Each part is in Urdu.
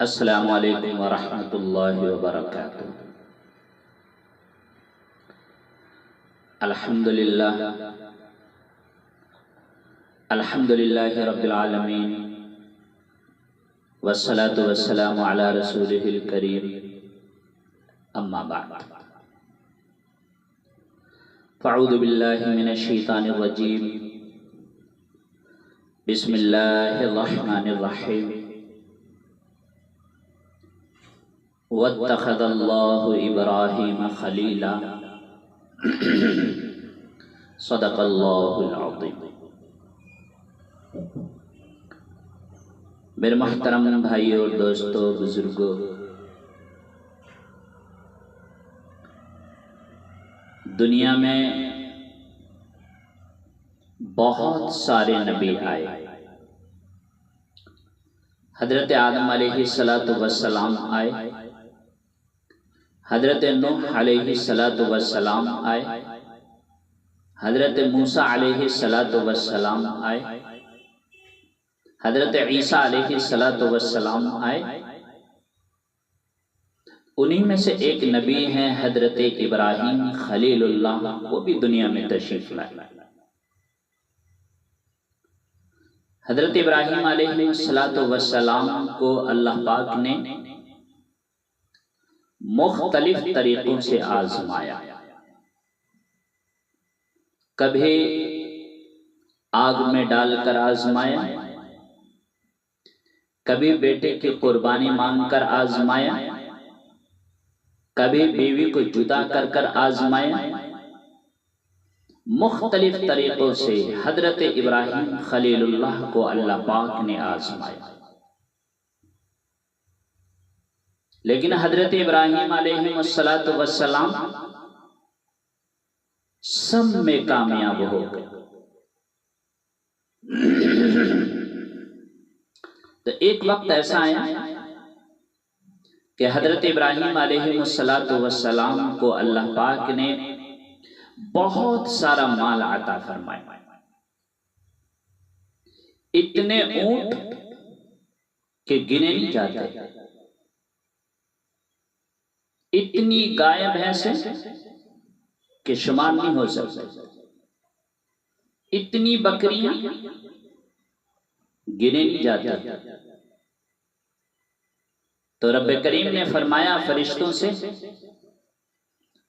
السلام علیکم ورحمۃ اللہ وبرکاتہ۔ الحمدللہ رب العالمین والصلاة والسلام علی رسولہ الکریم، اما بعد فاعوذ باللہ من الشیطان الرجیم، بسم اللہ الرحمن الرحیم۔ وَاتَّخَذَ اللَّهُ إِبْرَاهِيمَ خَلِيلًا صدق اللہ العظیم۔ میرے محترم بھائیو اور دوستو، بزرگوں، دنیا میں بہت سارے نبی آئے۔ حضرت آدم علیہ السلام آئے، حضرت نوح علیہ السلام آئے، حضرت موسیٰ علیہ السلام آئے، حضرت عیسیٰ علیہ السلام آئے۔ انہی میں سے ایک نبی ہیں حضرت ابراہیم خلیل اللہ، وہ بھی دنیا میں تشریف لائے۔ حضرت ابراہیم علیہ السلام کو اللہ پاک نے مختلف طریقوں سے آزمایا۔ کبھی آگ میں ڈال کر آزمایا، کبھی بیٹے کی قربانی مانگ کر آزمایا، کبھی بیوی کو جدا کر کر آزمایا۔ مختلف طریقوں سے حضرت ابراہیم خلیل اللہ کو اللہ پاک نے آزمایا، لیکن حضرت ابراہیم علیہ السلام سب میں کامیاب ہو گئے۔ تو ایک وقت ایسا آیا کہ حضرت ابراہیم علیہ السلام کو اللہ پاک نے بہت سارا مال عطا فرمایا۔ اتنے اونٹ کہ گنے نہیں جاتے، اتنی گائے بھینسیں کہ شمار نہیں ہو سکتے، اتنی بکریاں گنے نہیں جاتے۔ تو رب کریم نے فرمایا فرشتوں سے،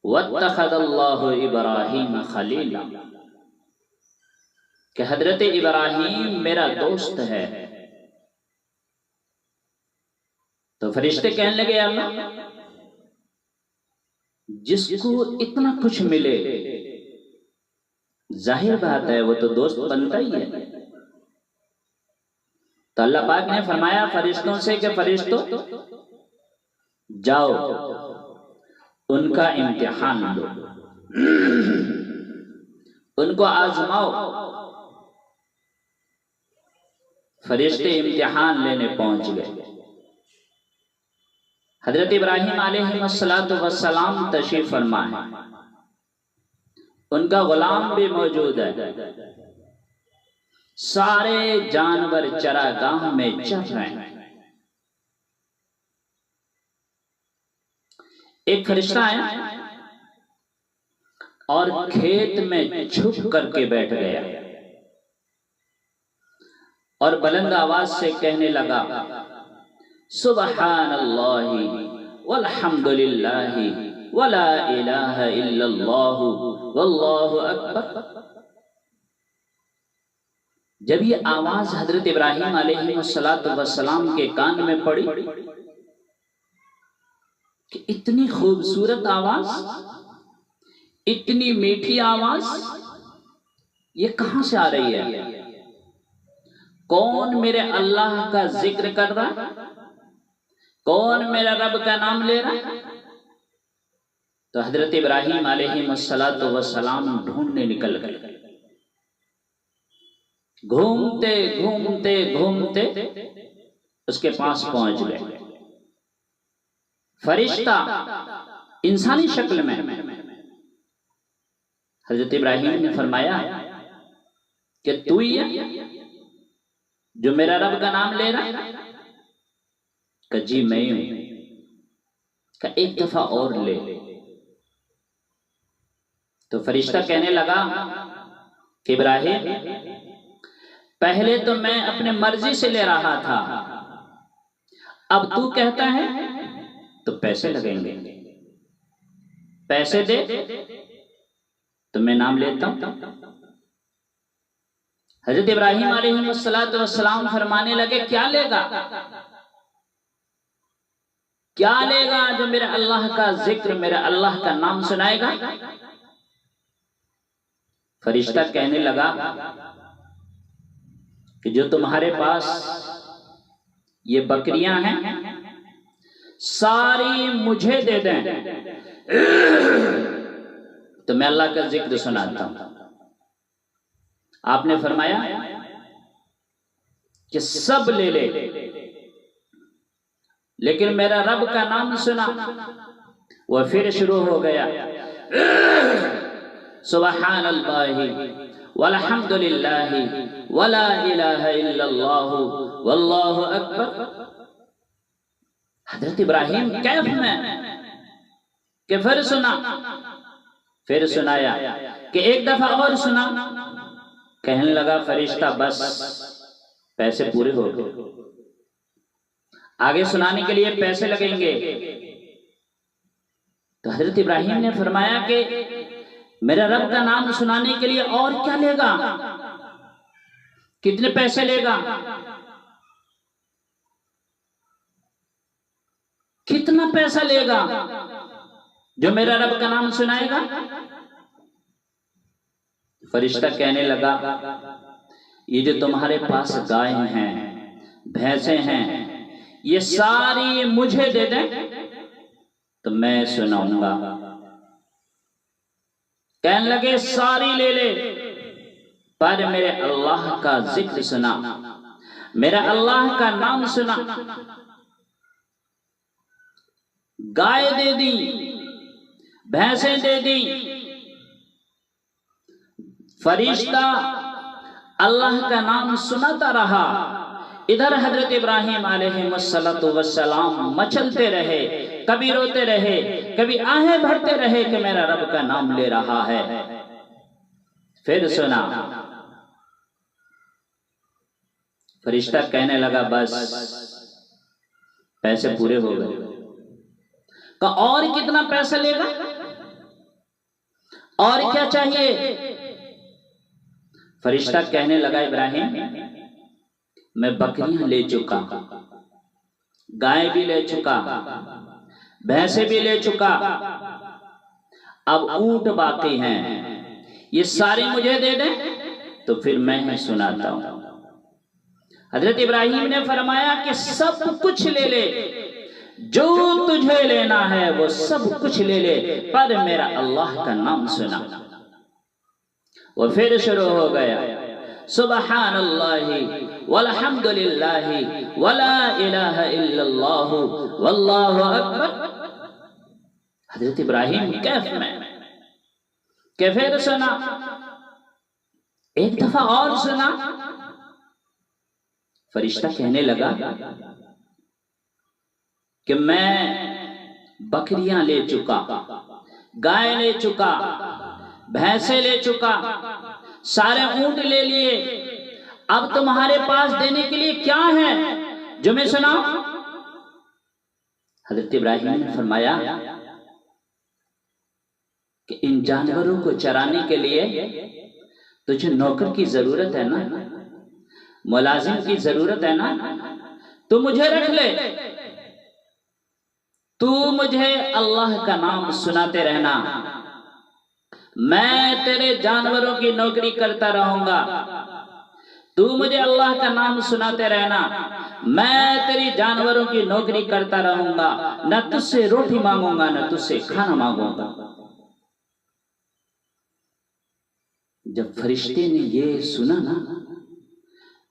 وَاتَّخَذَ اللَّهُ إِبْرَاهِيمَ خَلِيلًا، کہ حضرت ابراہیم میرا دوست ہے۔ تو فرشتے کہنے لگے، اللہ جس کو اتنا کچھ ملے ظاہر بات ہے وہ تو دوست بنتا ہی ہے۔ تو اللہ پاک نے فرمایا فرشتوں سے کہ فرشتوں جاؤ ان کا امتحان لو، ان کو آزماؤ۔ فرشتے امتحان لینے پہنچ گئے۔ حضرت ابراہیم علیہ السلام تشریف فرما ہے، ان کا غلام بھی موجود ہے، سارے جانور چراگاہ میں چر رہے ہیں۔ ایک فرشتہ آیا اور کھیت میں چھپ کر کے بیٹھ گیا اور بلند آواز سے کہنے لگا، سبحان اللہ والحمدللہ ولا الہ الا اللہ واللہ اکبر۔ جب یہ آواز حضرت ابراہیم علیہ السلام کے کان میں پڑی کہ اتنی خوبصورت آواز، اتنی میٹھی آواز یہ کہاں سے آ رہی ہے؟ کون میرے اللہ کا ذکر کر رہا ہے؟ کون میرا رب کا نام لے رہا ہے؟ تو حضرت ابراہیم علیہ السلام ڈھونڈنے نکل گئے۔ گھومتے گھومتے گھومتے اس کے پاس پہنچ گئے۔ فرشتہ انسانی شکل میں۔ حضرت ابراہیم نے فرمایا کہ تو ہی ہے جو میرا رب کا نام لے رہا ہے؟ کہ جی میں ہوں، کہ ایک دفعہ اور لے۔ تو فرشتہ کہنے لگا کہ ابراہیم پہلے تو میں اپنے مرضی سے لے رہا تھا، اب تو کہتا ہے تو پیسے لگیں گے، پیسے دے تو میں نام لیتا ہوں۔ حضرت ابراہیم علیہ السلام فرمانے لگے کیا لے گا، کیا لے گا جو میرے اللہ کا ذکر، میرے اللہ کا نام سنائے گا؟ فرشتہ کہنے لگا کہ جو تمہارے پاس یہ بکریاں ہیں ساری مجھے دے دیں تو میں اللہ کا ذکر سناتا ہوں۔ آپ نے فرمایا کہ سب لے لے، لیکن میرا رب کا نام سنا، وہ پھر شروع ہو گیا سبحان اللہ والحمد للہ ولا الہ الا اللہ واللہ اکبر۔ حضرت ابراہیم کیف میں کہ پھر سنا، پھر سنایا کہ ایک دفعہ اور سنا، کہنے لگا فرشتہ بس پیسے پورے ہو گئے، آگے سنانے کے لیے پیسے لگیں گے۔ تو حضرت ابراہیم نے فرمایا کہ میرے رب کا نام سنانے کے لیے اور کیا لے گا، کتنے پیسے لے گا، کتنا پیسہ لے گا جو میرا رب کا نام سنائے گا؟ فرشتہ کہنے لگا یہ جو تمہارے پاس گائے ہیں، بھینسیں ہیں، یہ ساری مجھے دے دیں تو میں سناؤں گا۔ کہنے لگے ساری لے لے پر میرے اللہ کا ذکر سنا، میرا اللہ کا نام سنا۔ گائے دے دی، بھینسیں دے دی، فرشتہ اللہ کا نام سناتا رہا، ادھر حضرت ابراہیم علیہ السلام مچلتے رہے، کبھی روتے رہے، کبھی آہیں بھرتے رہے کہ میرا رب کا نام لے رہا ہے۔ پھر سنا، فرشتہ کہنے لگا بس پیسے پورے ہو گئے۔ کہ اور کتنا پیسہ لے گا، اور کیا چاہیے؟ فرشتہ کہنے لگا ابراہیم میں بکریاں لے چکا، گائے بھی لے چکا، بھینسیں بھی لے چکا، اب اونٹ باقی ہیں، یہ سارے مجھے دے دیں تو پھر میں سناتا ہوں۔ حضرت ابراہیم نے فرمایا کہ سب کچھ لے لے، جو تجھے لینا ہے وہ سب کچھ لے لے پر میرا اللہ کا نام سنا۔ وہ پھر شروع ہو گیا سبحان اللہ والحمد للہ ولا الہ الا اللہ واللہ اکبر۔ حضرت ابراہیم کیف میں کہ پھر سنا، ایک دفعہ اور سنا، فرشتہ کہنے لگا کہ میں بکریاں لے چکا، گائے لے چکا، بھینسیں لے چکا، سارے اونٹ لے لیے، اب تمہارے پاس دینے کے لیے کیا ہے جو میں سناؤں؟ حضرت ابراہیم نے فرمایا کہ ان جانوروں کو چرانے کے لیے تجھے نوکر کی ضرورت ہے نا، ملازم کی ضرورت ہے نا، تو مجھے رکھ لے، تو مجھے اللہ کا نام سناتے رہنا، میں تیرے جانوروں کی نوکری کرتا رہوں گا، تو مجھے اللہ کا نام سناتے رہنا، میں تیری جانوروں کی نوکری کرتا رہوں گا، نہ تجھ سے روٹی مانگوں گا نہ تجھ سے کھانا مانگوں گا۔ جب فرشتے نے یہ سنا نا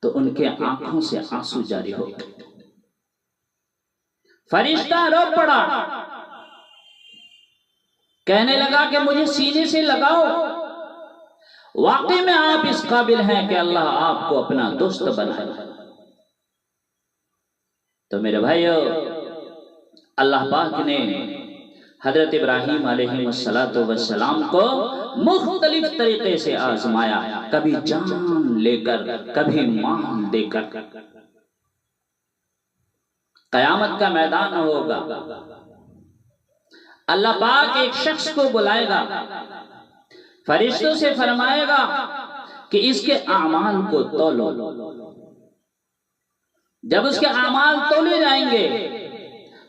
تو ان کے آنکھوں سے آنسو جاری ہو گئے، فرشتہ رو پڑا، کہنے لگا کہ مجھے سینے سے لگاؤ، واقعی میں آپ اس قابل ہیں کہ اللہ آپ کو اپنا دوست بنائے۔ تو میرے بھائیو اللہ پاک نے حضرت ابراہیم علیہ السلام کو مختلف طریقے سے آزمایا، کبھی جان لے کر، کبھی مال دے کر۔ قیامت کا میدان ہوگا، اللہ پاک ایک شخص کو بلائے گا، فرشتوں سے فرمائے گا کہ اس کے اعمال کو تولو۔ جب اس کے اعمال تولے جائیں گے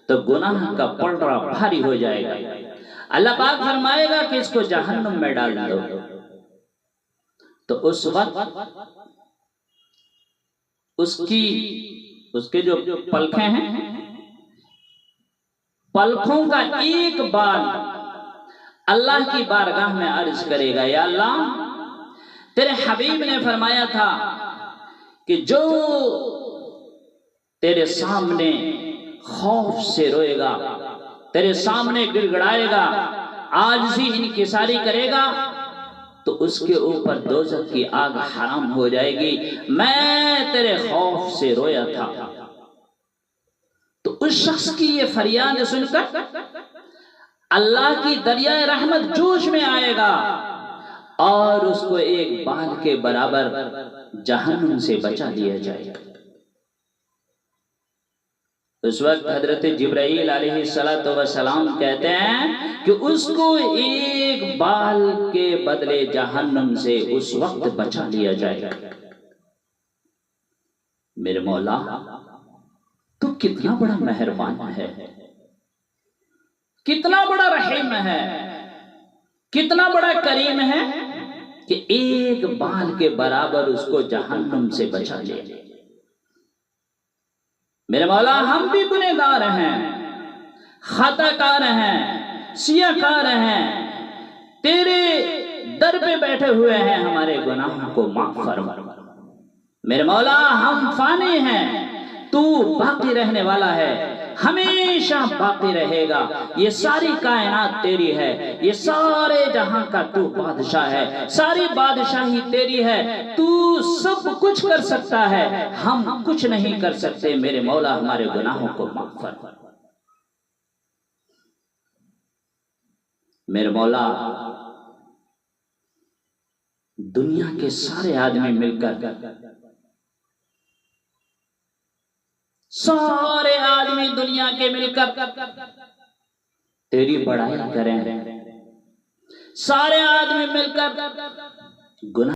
تو گناہ کا پلڑا بھاری ہو جائے گا۔ اللہ پاک فرمائے گا کہ اس کو جہنم میں ڈال دو۔ تو اس وقت اس کے جو پلکیں ہیں، پلکوں کا ایک بال اللہ کی بارگاہ میں عرض کرے گا، یا اللہ، تیرے حبیب نے فرمایا تھا کہ جو تیرے سامنے خوف سے روئے گا، تیرے سامنے گڑ گڑائے گا، عاجزی انکساری کرے گا، تو اس کے اوپر دوزخ کی آگ حرام ہو جائے گی۔ میں تیرے خوف سے رویا تھا۔ تو اس شخص کی یہ فریاد سن کر اللہ کی دریائے رحمت جوش میں آئے گا اور اس کو ایک بال کے برابر جہنم سے بچا دیا جائے گا۔ اس وقت حضرت جبرائیل علیہ السلام کہتے ہیں کہ اس کو ایک بال کے بدلے جہنم سے اس وقت بچا لیا جائے گا۔ میرے مولا، تو کتنا بڑا مہربان ہے، کتنا بڑا رحیم ہے، کتنا بڑا کریم ہے کہ ایک بال کے برابر اس کو جہنم سے بچا لیا۔ میرے مولا، ہم بھی گنہگار ہیں، خطا کار ہیں، سیاہ کار ہیں، تیرے در پہ بیٹھے ہوئے ہیں، ہمارے گناہوں کو معاف فرما۔ میرے مولا، ہم فانی ہیں، تو باقی رہنے والا ہے، ہمیشہ باقی رہے گا۔ یہ ساری کائنات تیری ہے، یہ سارے جہاں کا تو بادشاہ ہے، ساری بادشاہی تیری ہے، تو سب کچھ کر سکتا ہے، ہم کچھ نہیں کر سکتے۔ میرے مولا، ہمارے گناہوں کو معاف فرما۔ میرے مولا، دنیا کے سارے آدمی مل کر، سارے آدمی دنیا کے مل کر تیری بڑائی کریں، سارے آدمی مل کر گناہ